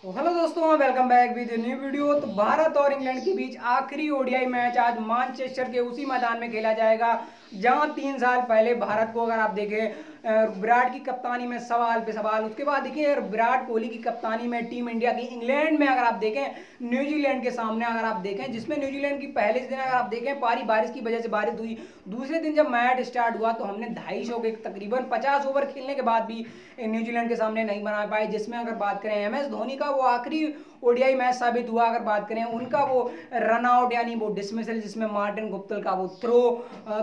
तो हेलो दोस्तों, welcome back with new video. तो भारत और इंग्लैंड के बीच आखिरी ओडीआई मैच आज मानचेस्टर के उसी मैदान में खेला जाएगा जहां 3 साल पहले भारत को, अगर आप देखें, विराट की कप्तानी में सवाल पे सवाल, उसके बाद देखिए विराट कोहली की कप्तानी में टीम इंडिया की इंग्लैंड में, अगर आप देखें, न्यूजीलैंड के सामने अगर आप देखें, जिसमें न्यूजीलैंड की पहले दिन अगर आप देखें पारी बारिश की वजह से बारिश हुई। दूसरे दिन जब मैच स्टार्ट हुआ तो हमने 250 के तकरीबन 50 ओवर खेलने के बाद भी न्यूजीलैंड के सामने नहीं बना पाए, जिसमें अगर बात करें एम एस धोनी का वो आखिरी ओडीआई मैच साबित हुआ। अगर बात करें उनका वो रन आउट यानी वो डिसमिसल, जिसमें मार्टिन गुप्टिल का वो थ्रो।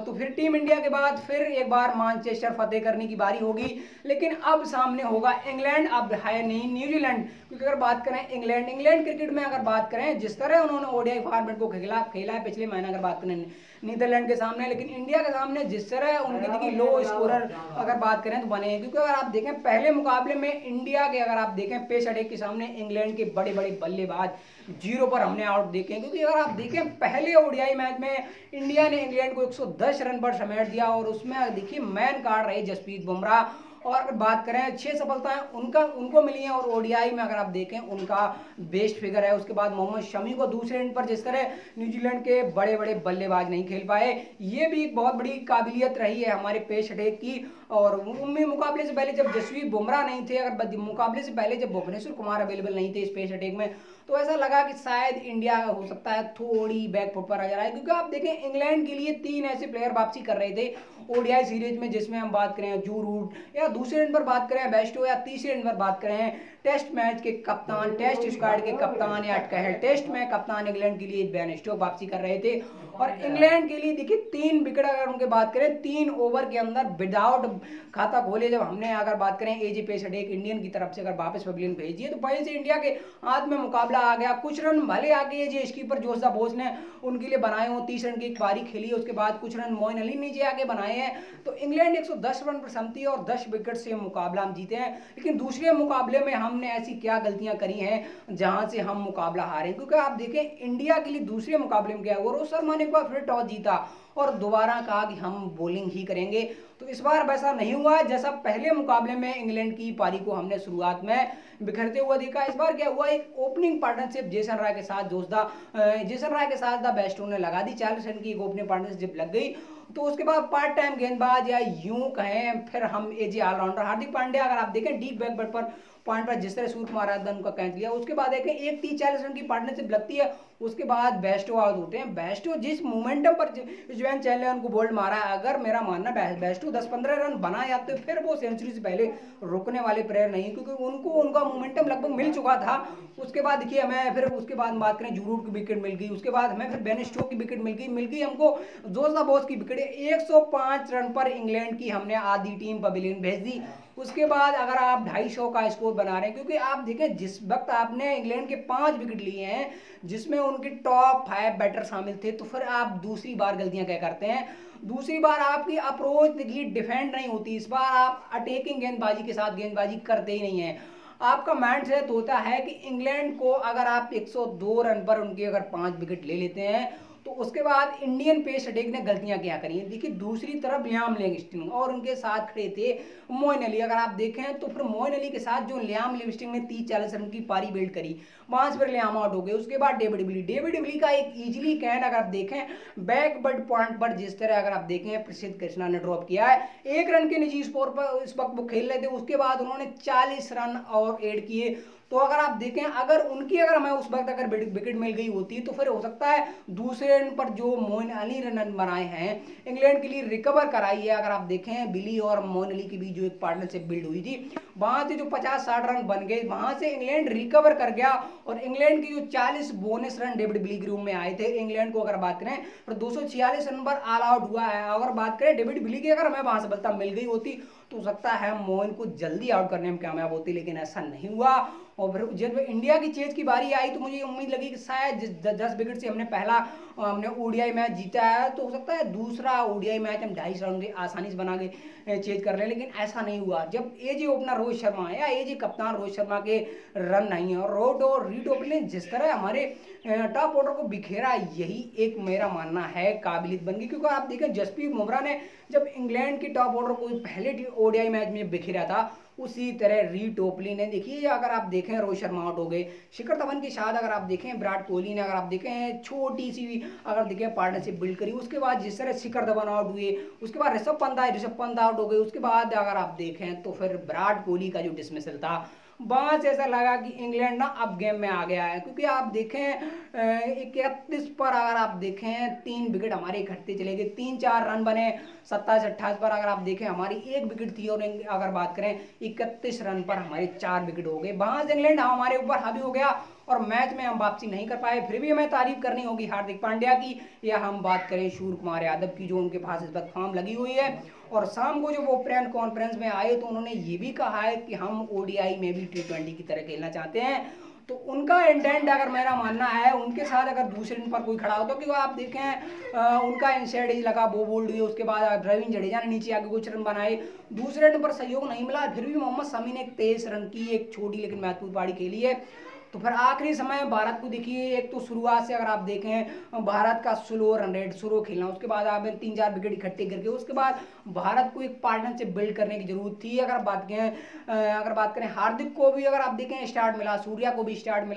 तो फिर टीम इंडिया के बाद फिर एक बार मानचेस्टर फतेह करने की बारी होगी, लेकिन अब सामने होगा इंग्लैंड, अब है नहीं न्यूजीलैंड। क्योंकि अगर बात करें इंग्लैंड क्रिकेट में, अगर बात करें जिस तरह उन्होंने ओडीआई फॉर्मेट को खेला है पिछले महीने, अगर बात करें नीदरलैंड के सामने, लेकिन इंडिया के सामने जिस तरह उनके देखिए लो स्कोरर अगर बात करें तो बने हैं। क्योंकि अगर आप देखें पहले मुकाबले में इंडिया के, अगर आप देखें पेस अटैक के सामने इंग्लैंड के बड़े बड़े बल्लेबाज 0 पर हमने आउट देखे। क्योंकि अगर आप देखें पहले ओडीआई मैच में इंडिया ने इंग्लैंड को 110 रन पर समेट दिया और उसमें देखिए मैन कार्ड रहे जसप्रीत बुमराह। और अगर बात करें 6 सफलताएं उनको मिली हैं, और ओडीआई में अगर आप देखें उनका बेस्ट फिगर है। उसके बाद मोहम्मद शमी को दूसरे एंड पर जिस तरह न्यूजीलैंड के बड़े बड़े बल्लेबाज नहीं खेल पाए, ये भी एक बहुत बड़ी काबिलियत रही है हमारे पेस अटैक की। और उनमें मुकाबले से पहले जब जसप्रीत बुमराह नहीं थे, अगर मुकाबले से पहले जब भुवनेश्वर कुमार अवेलेबल नहीं थे इस पेस अटैक में, तो ऐसा लगा कि शायद इंडिया हो सकता है थोड़ी बैकफुट पर आ जा रहा है। क्योंकि आप देखें इंग्लैंड के लिए 3 ऐसे प्लेयर वापसी कर रहे थे ओडीआई सीरीज में, जिसमें हम बात करें जू रूट, या दूसरे एंड पर बात करें बेस्टो, या तीसरे एंड पर बात करें टेस्ट मैच के कप्तान, टेस्ट स्क्वाड के कप्तान, या कहें टेस्ट में कप्तान इंग्लैंड के लिए बेन स्टोक्स वापसी कर रहे थे। और इंग्लैंड के लिए देखिए 3 विकेट, अगर उनके बात करें 3 ओवर के अंदर विदाउट खाता खोले जब हमने, अगर बात करें एजे पेस अटैक इंडियन की तरफ से अगर वापस पवेलियन भेजी है, तो वहीं से इंडिया के हाथ में मुकाबला आ गया। कुछ रन भले आगे जो स्कीपर जोशा बोस ने उनके लिए बनाए हो, 30 रन की एक पारी खेली है, उसके बाद कुछ रन मोइन अली नीचे आके बनाए हैं। तो इंग्लैंड 110 रन पर समती है और 10 विकेट से मुकाबला हम जीते हैं। लेकिन दूसरे मुकाबले में हमने ऐसी क्या गलतियां करी हैं जहां से हम मुकाबला हारे। क्योंकि आप देखें इंडिया के लिए दूसरे मुकाबले में क्या हुआ, रोहित शर्मा ने एक बार फिर टॉस जीता और दोबारा कहा कि हम बॉलिंग ही करेंगे। तो इस बार वैसा नहीं हुआ जैसा पहले मुकाबले में इंग्लैंड की पारी को हमने शुरुआत में बिखरते हुआ देखा। इस बार क्या हुआ, एक ओपनिंग पार्टनरशिप जेसन राय के साथ द बेस्टो ने लगा दी, 40 रन की एक ओपनिंग पार्टनरशिप लग गई। तो उसके बाद पार्ट टाइम गेंदबाज, या यूं कहें फिर हम एजे ऑलराउंडर हार्दिक पांड्या, अगर आप देखें डीप बैकवर्ड पर पॉइंट पर जिस तरह सूर्य कुमार यादव उनका कैच लिया, उसके बाद देखें एक 30-40 रन की पार्टनरशिप लगती है, उसके बाद बेस्टो आउट होते हैं। बेस्टो जिस मोमेंटम पर युजवेंद्र चहल उनको बोल्ड मारा, अगर मेरा मानना बेस्टो 10-15 रन बना जाते फिर वो सेंचुरी से पहले रुकने वाले प्लेयर नहीं, क्योंकि उनको उनका मोमेंटम लगभग मिल चुका था। उसके बाद देखिए हमें फिर उसके बाद बात करें जूरूट की विकेट मिल गई, उसके बाद हमें फिर बेन स्टोक्स की विकेट मिल गई हमको जोशा बोस की विकेट। 105 रन पर इंग्लैंड की हमने आधी टीम पवेलियन भेज दी। उसके बाद अगर आप 250 का स्कोर बना रहे हैं, क्योंकि आप देखें जिस वक्त आपने इंग्लैंड के 5 विकेट लिए हैं जिसमें उनके टॉप 5 बैटर शामिल थे, तो फिर आप दूसरी बार गलतियां क्या करते हैं, दूसरी बार आपकी अप्रोच देखिए डिफेंड नहीं होती, इस बार आप अटैकिंग गेंदबाजी के साथ गेंदबाजी करते ही नहीं है। आपका माइंड सेट होता है कि इंग्लैंड को अगर आप 102 रन पर उनके अगर 5 विकेट ले लेते हैं, तो उसके बाद इंडियन पेस अटैक ने गलतियां क्या करी हैं। देखिए दूसरी तरफ लियाम लिविंगस्टन और उनके साथ खड़े थे मोइन अली, अगर आप देखें तो फिर मोइन अली के साथ जो लियाम लिविंगस्टन ने 30-40 रन की पारी बिल्ड करी, वहां से फिर लियाम आउट हो गए। उसके बाद डेविड विली का एक इजीली कैंड, अगर आप देखें बैकवर्ड पॉइंट पर जिस तरह अगर आप देखें प्रसिद्ध कृष्णा ने ड्रॉप किया है, 1 रन के निजी स्कोर पर इस वक्त वो खेल रहे थे, उसके बाद उन्होंने 40 रन और एड किए। तो अगर आप देखें अगर हमें उस वक्त अगर विकेट मिल गई होती तो फिर हो सकता है दूसरे एंड पर जो मोइन अली रन बनाए हैं इंग्लैंड के लिए रिकवर कराई है। अगर आप देखें बिली और मोइन अली के बीच जो एक पार्टनरशिप बिल्ड हुई थी, वहां से जो 50-60 रन बन गए, वहां से इंग्लैंड रिकवर कर गया। और इंग्लैंड की जो 40 बोनस रन डेविड विली के रूम में आए थे इंग्लैंड को, अगर बात करें तो 246 रन पर ऑल आउट हुआ है। अगर बात करें डेविड विली की, अगर हमें वहां सफलता मिल गई होती तो सकता है मोइन को जल्दी आउट करने में कामयाब होती, लेकिन ऐसा नहीं हुआ। और फिर जब इंडिया की चेज की बारी आई तो मुझे उम्मीद लगी कि शायद 10 विकेट से हमने ओडीआई मैच जीता है, तो हो सकता है दूसरा ओडीआई मैच हम 250 रन के आसानी से बना के चेज कर लें, लेकिन ऐसा नहीं हुआ। जब एजे ओपनर रोहित शर्मा या एजे कप्तान रोहित शर्मा के रन नहीं है और रोड और रीटोपल ने जिस तरह हमारे टॉप ऑर्डर को बिखेरा, यही एक मेरा मानना है काबिलियत बन गई। क्योंकि आप देखें जसप्रीत बुमराह ने जब इंग्लैंड के टॉप ऑर्डर को पहले ओडीआई मैच में बिखेरा था, उसी तरह री टोपली ने, देखिए अगर आप देखें रोहित शर्मा आउट हो गए, शिखर धवन के साथ अगर आप देखें विराट कोहली ने, अगर आप देखें छोटी सी अगर देखें पार्टनरशिप बिल्ड करी, उसके बाद जिस तरह शिखर धवन आउट हुए, उसके बाद ऋषभ पंत आए, ऋषभ पंत आउट हो गए, उसके बाद अगर आप देखें तो फिर विराट कोहली का जो डिसमिसल था, वहां से ऐसा लगा कि इंग्लैंड ना अब गेम में आ गया है। क्योंकि आप देखें 31 पर अगर आप देखें 3 विकेट हमारे इकट्ठे चले गए, 3-4 रन बने, 27-28 पर अगर आप देखें हमारी 1 विकेट थी, और अगर बात करें 31 रन पर हमारे 4 विकेट हो गए। वहां से इंग्लैंड हमारे ऊपर हावी हो गया और मैच में हम वापसी नहीं कर पाए। फिर भी हमें तारीफ करनी होगी हार्दिक पांड्या की, या हम बात करें सूर्य कुमार यादव की, जो उनके पास इस वक्त फॉर्म लगी हुई है। और शाम को जो वो प्रेस कॉन्फ्रेंस में आए तो उन्होंने ये भी कहा है कि हम ओडीआई में भी T20 की तरह खेलना चाहते हैं। तो उनका इंटेंट अगर मेरा मानना है, उनके साथ अगर दूसरे दिन पर कोई खड़ा हो तो, क्योंकि आप देखें उनका इनसाइड एज लगा, वो बोल्ड हुई, उसके बाद रविंद्र जडेजा ने नीचे आके कुछ रन बनाए, दूसरे दिन पर सहयोग नहीं मिला, फिर भी मोहम्मद शमी ने 23 रन की एक छोटी लेकिन महत्वपूर्ण पारी खेली है। तो फिर आखिरी समय भारत को देखिए, एक तो शुरुआत से अगर आप देखें भारत का स्लो रन रेट, स्लो खेलना, उसके बाद आप 3-4 विकेट इकट्ठे करके उसके बाद भारत को एक पार्टनरशिप बिल्ड करने की जरूरत थी। अगर बात करें हार्दिक को भी अगर आप देखें स्टार्ट मिला, सूर्या को भी स्टार्ट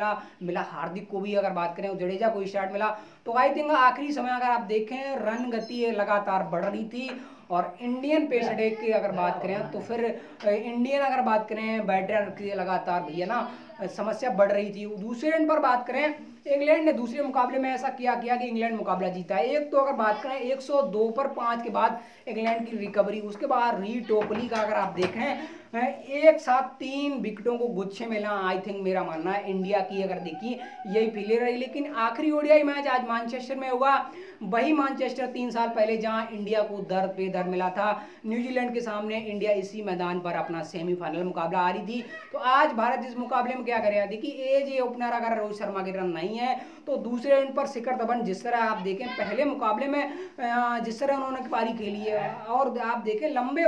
मिला हार्दिक को भी अगर बात करें जडेजा को स्टार्ट मिला। तो आई थिंक आखिरी समय अगर आप देखें रन गति लगातार बढ़ रही थी। और इंडियन पेस अटैक की अगर बात करें तो फिर इंडियन अगर बात करें बैटर की लगातार भैया ना समस्या बढ़ रही थी। दूसरे एंड पर बात करें इंग्लैंड ने दूसरे मुकाबले में ऐसा किया कि इंग्लैंड मुकाबला जीता है। एक तो अगर बात करें 102 पर 5 के बाद इंग्लैंड की रिकवरी, उसके बाद री टोपली का अगर आप देखें एक साथ 3 विकेटों को गुच्छे मिला, आई थिंक मेरा मानना है इंडिया की अगर देखिए यही फीलिंग रही। लेकिन आखिरी ओडीआई मैच आज मैनचेस्टर में होगा, वही मैनचेस्टर 3 साल पहले जहां इंडिया को दर्द पे दर्द मिला था, न्यूजीलैंड के सामने इंडिया इसी मैदान पर अपना सेमीफाइनल मुकाबला आ रही थी। तो आज भारत जिस मुकाबले में क्या करेगा, देखिए एज ए ओपनर अगर रोहित शर्मा के रन नहीं है तो दूसरे एंड पर शिखर धवन, जिस तरह आप देखें पहले मुकाबले में जिस तरह उन्होंने पारी खेली है, और आप देखें लंबे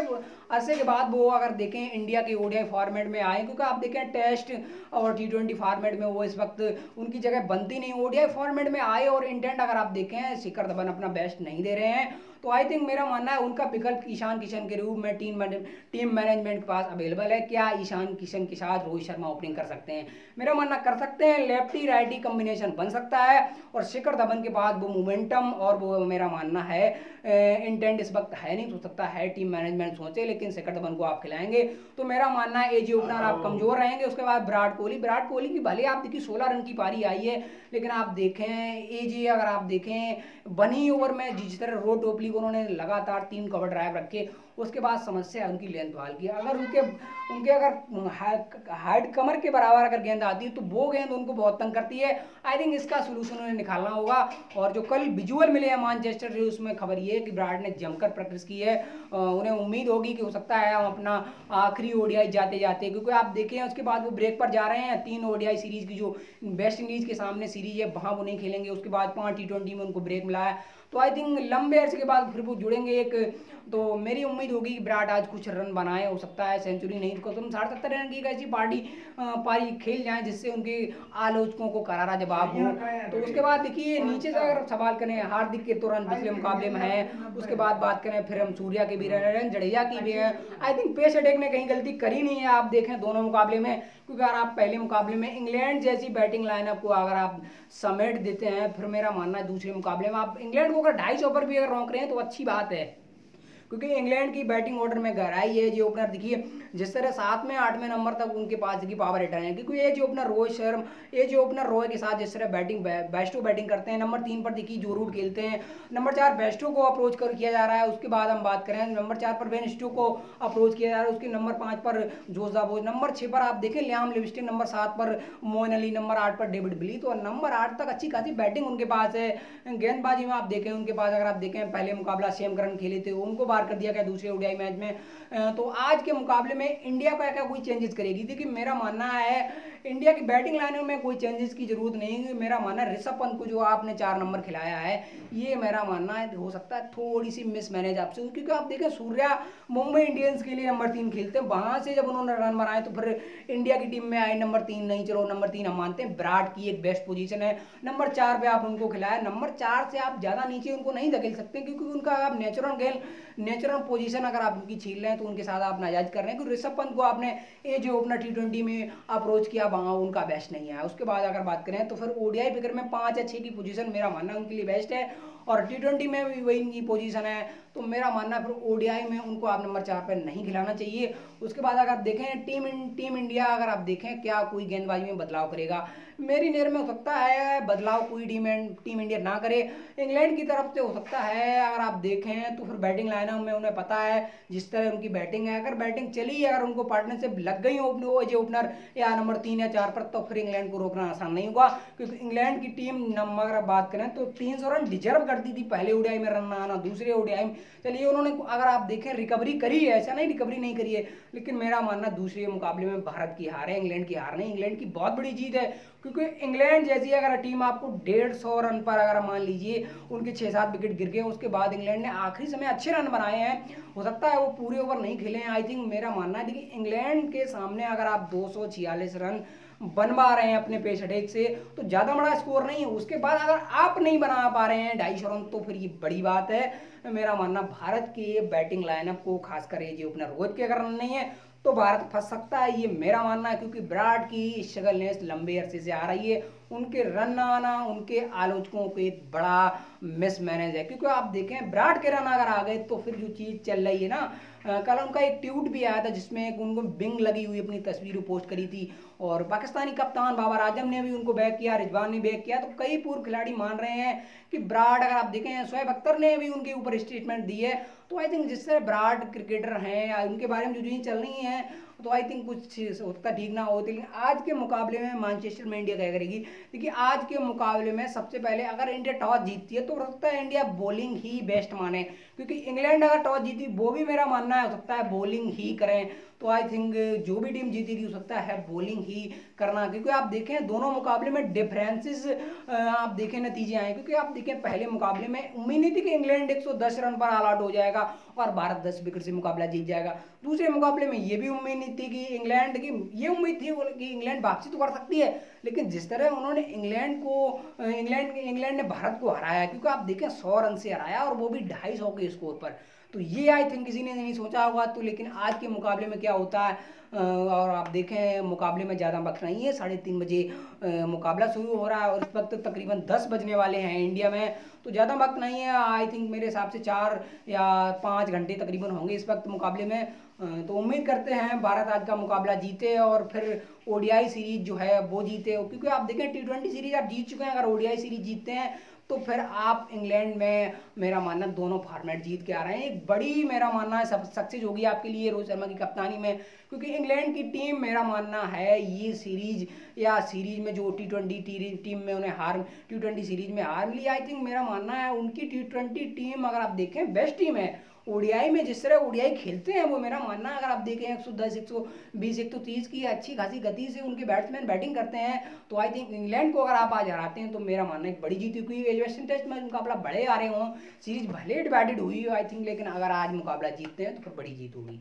अरसे के बाद वो अगर देखें इंडिया के ओडीआई फॉर्मेट में आए, क्योंकि आप देखें टेस्ट और T20 फॉर्मेट में वो इस वक्त उनकी जगह बनती नहीं, ओडीआई फॉर्मेट में आए और इंटेंट अगर आप देखें शिखर धवन अपना बेस्ट नहीं दे रहे हैं। तो आई थिंक मेरा मानना है उनका विकल्प ईशान किशन के रूप में टीम मैनेजमेंट के पास अवेलेबल है। क्या ईशान किशन के साथ रोहित शर्मा ओपनिंग कर सकते हैं? मेरा मानना कर सकते हैं, लेफ्टी राइटी कॉम्बिनेशन बन सकता है। और शिखर धवन के पास वो मोमेंटम और वो मेरा मानना है इंटेंट इस वक्त है नहीं, हो सकता है टीम मैनेजमेंट सोचे, लेकिन शिखर धवन को आप खिलाएंगे तो मेरा मानना है एजी ओपनर आप कमजोर रहेंगे। उसके बाद विराट कोहली की भले आप देखिए 16 रन की पारी आई है, लेकिन आप देखें एजी अगर आप देखें बनी ओवर में जिस तरह रो टोपली को उन्होंने लगातार 3 कवर ड्राइव रखे, उसके बाद समस्या है उनकी लेंथ बॉल की। अगर उनके अगर हाइट कमर के बराबर अगर गेंद आती है तो वो गेंद उनको बहुत तंग करती है। आई थिंक इसका सोल्यूशन उन्हें निकालना होगा। और जो कल विजुअल मिले हैं मैनचेस्टर से, उसमें खबर ये है कि विराट ने जमकर प्रैक्टिस की है। उन्हें उम्मीद होगी कि हो सकता है हम अपना आखिरी ओडीआई जाते जाते, क्योंकि आप देखें उसके बाद वो ब्रेक पर जा रहे हैं, 3 ओडीआई सीरीज की जो वेस्ट इंडीज के सामने सीरीज है वहाँ वो नहीं खेलेंगे, उसके बाद 5 T20 में उनको ब्रेक मिला है। तो आई थिंक लंबे अर्से के बाद फिर वो जुड़ेंगे एक, तो मेरी उम्मीद होगी कि विराट आज कुछ रन बनाए, हो सकता है सेंचुरी नहीं तो कम 60-70 रन की एक ऐसी पारी खेल जाए जिससे उनके आलोचकों को करारा जवाब हो। तो उसके बाद देखिए नीचे से अगर सवाल करें, हार्दिक के तो रन पिछले मुकाबले में है, उसके बाद बात करें फिर हम सूर्या के भी रन, जडेजा की भी है। आई थिंक पेस अटैक ने कहीं गलती करी नहीं है आप देखें दोनों मुकाबले में, क्योंकि अगर आप पहले मुकाबले में इंग्लैंड जैसी बैटिंग लाइनअप को अगर आप समेट देते हैं, फिर मेरा मानना है दूसरे मुकाबले में आप इंग्लैंड को अगर 250 ओवर भी अगर रोक रहे हैं तो अच्छी बात है, क्योंकि इंग्लैंड की बैटिंग ऑर्डर में गहराई है। जो ओपनर देखिए जिस तरह 7वें 8वें नंबर तक उनके पास की पावर हिटर है, क्योंकि ये जो ओपनर रोहित शर्मा, ये जो ओपनर रॉय के साथ जिस तरह बेस्टो बैटिंग करते हैं। नंबर 3 पर देखिए जो रूट खेलते हैं, नंबर 4 बेस्टो को अप्रोच किया जा रहा है। उसके बाद हम बात करें नंबर 4 पर बेन स्टोक्स को अप्रोच किया जा रहा है, उसके नंबर 5 पर जोशा बोज, नंबर 6 पर आप देखें लियाम लिविंगस्टन, नंबर 7 पर मोइन अली, नंबर 8 पर डेविड विली। तो नंबर 8 तक अच्छी खासी बैटिंग उनके पास है। गेंदबाजी में आप देखें उनके पास अगर आप देखें पहले मुकाबला सैम करन खेले थे, उनको बाहर कर दिया गया दूसरे ओडीआई मैच में। तो आज के मुकाबले में इंडिया का क्या कोई चेंजेस करेगी? देखिए मेरा मानना है इंडिया की बैटिंग लाइनों में कोई चेंजेस की जरूरत नहीं है। मेरा मानना है ऋषभ पंत को जो आपने 4 नंबर खिलाया है, ये मेरा मानना है हो सकता है थोड़ी सी मिसमैनेज आपसे, क्योंकि आप देखें सूर्या मुंबई इंडियंस के लिए नंबर 3 खेलते हैं, वहां से जब उन्होंने रन बनाए तो फिर इंडिया की टीम में आए नंबर 3 नहीं, चलो नंबर 3 हम मानते हैं विराट की एक बेस्ट पोजीशन है, नंबर 4 पे आप उनको खिलाया, नंबर 4 से आप ज्यादा नीचे उनको नहीं धकेल सकते, क्योंकि उनका आप नेचुरल पोजीशन अगर आप उनकी छीन रहे हैं तो उनके साथ आप नाजायज कर रहे हैं, क्योंकि ऋषभ पंत को आपने ये जो ओपनर T20 में अप्रोच किया वहाँ उनका बेस्ट नहीं आया। उसके बाद अगर बात करें तो फिर ओडीआई पिकर में 5 या 6 की पोजीशन मेरा मानना उनके लिए बेस्ट है, और T20 में भी वही इनकी पोजीशन है। तो मेरा मानना फिर ओडीआई में उनको आप नंबर 4 पर नहीं खिलाना चाहिए। उसके बाद अगर आप देखें टीम इंडिया, अगर आप देखें क्या कोई गेंदबाजी में बदलाव करेगा, मेरी नज़र में हो सकता है बदलाव कोई टीम इंडिया ना करे। इंग्लैंड की तरफ से हो सकता है, अगर आप देखें तो फिर बैटिंग लाइनअप में उन्हें पता है जिस तरह उनकी बैटिंग है, अगर बैटिंग चली, अगर उनको पार्टनरशिप लग गई ओपनर या नंबर 3 या 4 पर, तो फिर इंग्लैंड को रोकना आसान नहीं होगा। क्योंकि इंग्लैंड की टीम अगर आप बात करें तो 300 रन डिजर्व करती थी पहले ओडीआई में रन आना, दूसरे ओडीआई में चलिए उन्होंने अगर आप देखें रिकवरी करी है, ऐसा नहीं रिकवरी नहीं करी है, लेकिन मेरा मानना दूसरे मुकाबले में भारत की हार है, इंग्लैंड की हार नहीं। इंग्लैंड की बहुत बड़ी जीत है, क्योंकि इंग्लैंड जैसी अगर टीम आपको 150 रन पर अगर मान लीजिए उनके 6-7 विकेट गिर गए, उसके बाद इंग्लैंड ने आखिरी समय अच्छे रन बनाए हैं, हो सकता है वो पूरे ओवर नहीं खेले हैं। आई थिंक मेरा मानना है कि इंग्लैंड के सामने अगर आप 246 रन बनवा रहे हैं अपने पेस अटैक से तो ज़्यादा बड़ा स्कोर नहीं है। उसके बाद अगर आप नहीं बना पा रहे हैं 250 रन तो फिर ये बड़ी बात है। मेरा मानना भारत के बैटिंग लाइनअप को खासकर ये जो ओपनर रोहित के अगर रन नहीं है तो भारत फंस सकता है, ये मेरा मानना है। क्योंकि विराट की स्ट्रगलनेस लंबे अरसे से आ रही है, उनके रन आना उनके आलोचकों को एक बड़ा मिसमैनेज है। क्योंकि आप देखें विराट के रन अगर आ गए तो फिर जो चीज़ चल रही है ना, कल उनका एक ट्वीट भी आया था जिसमें उनको बिंग लगी हुई अपनी तस्वीर पोस्ट करी थी, और पाकिस्तानी कप्तान बाबर आजम ने भी उनको बैक किया, रिजवान ने बैक किया। तो कई पूर्व खिलाड़ी मान रहे हैं कि विराट, अगर आप देखें शोएब अख्तर ने भी उनके ऊपर स्टेटमेंट दी है। तो आई थिंक जिससे विराट क्रिकेटर हैं उनके बारे में जो चीज़ें चल रही हैं तो आई थिंक कुछ होता ठीक ना होती। लेकिन आज के मुकाबले में मैनचेस्टर में इंडिया क्या करेगी, देखिए आज के मुकाबले में सबसे पहले अगर इंडिया टॉस जीतती है तो हो सकता है इंडिया बॉलिंग ही बेस्ट माने, क्योंकि इंग्लैंड अगर टॉस जीती वो भी मेरा मानना है हो सकता है बॉलिंग ही करें। तो आई थिंक जो भी टीम जीतेगी हो सकता है बॉलिंग ही करना, क्योंकि आप देखें दोनों मुकाबले में डिफरेंसेस आप देखें नतीजे आए। क्योंकि आप देखें पहले मुकाबले में उम्मीद नहीं थी कि इंग्लैंड 110 रन पर ऑल आउट हो जाएगा और भारत 10 विकेट से मुकाबला जीत जाएगा। दूसरे मुकाबले में ये भी उम्मीद नहीं थी कि इंग्लैंड की, ये उम्मीद थी कि इंग्लैंड वापसी तो कर सकती है, लेकिन जिस तरह उन्होंने इंग्लैंड ने भारत को हराया, क्योंकि आप देखें 100 रन से हराया और वो भी 250 के स्कोर पर, तो ये आई थिंक किसी ने नहीं सोचा होगा। तो लेकिन आज के मुकाबले में क्या होता है, और आप देखें मुकाबले में ज़्यादा वक्त नहीं है, 3:30 बजे मुकाबला शुरू हो रहा है और इस वक्त तकरीबन 10 बजने वाले हैं इंडिया में, तो ज़्यादा वक्त नहीं है। आई थिंक मेरे हिसाब से 4 या 5 घंटे तकरीबन होंगे इस वक्त मुकाबले में। तो उम्मीद करते हैं भारत आज का मुकाबला जीते और फिर ओडीआई सीरीज जो है वो जीते, क्योंकि आप देखें T20 सीरीज आप जीत चुके हैं, अगर ओडीआई सीरीज जीतते हैं तो फिर आप इंग्लैंड में मेरा मानना दोनों फॉर्मेट जीत के आ रहे हैं। एक बड़ी मेरा मानना है सब सक्सेस होगी आपके लिए रोहित शर्मा की कप्तानी में, क्योंकि इंग्लैंड की टीम मेरा मानना है ये सीरीज में जो T20 टीम में उन्हें T20 सीरीज में हार मिली, आई थिंक मेरा मानना है उनकी T20 टीम अगर आप देखें बेस्ट टीम है। ओडीआई में जिस तरह ओडीआई खेलते हैं वो मेरा मानना है, अगर आप देखें 110, 120, 130 की अच्छी खासी गति से उनके बैट्समैन बैटिंग करते हैं, तो आई थिंक इंग्लैंड को अगर आप आज हराते हैं तो मेरा मानना है एक बड़ी जीत हुई। वेस्टर्न टेस्ट में मुकाबला बड़े आ रहे हों, सीरीज भले डिवाइडेड हुई हो आई थिंक, लेकिन अगर आज मुकाबला जीतते हैं तो फिर बड़ी जीत होगी।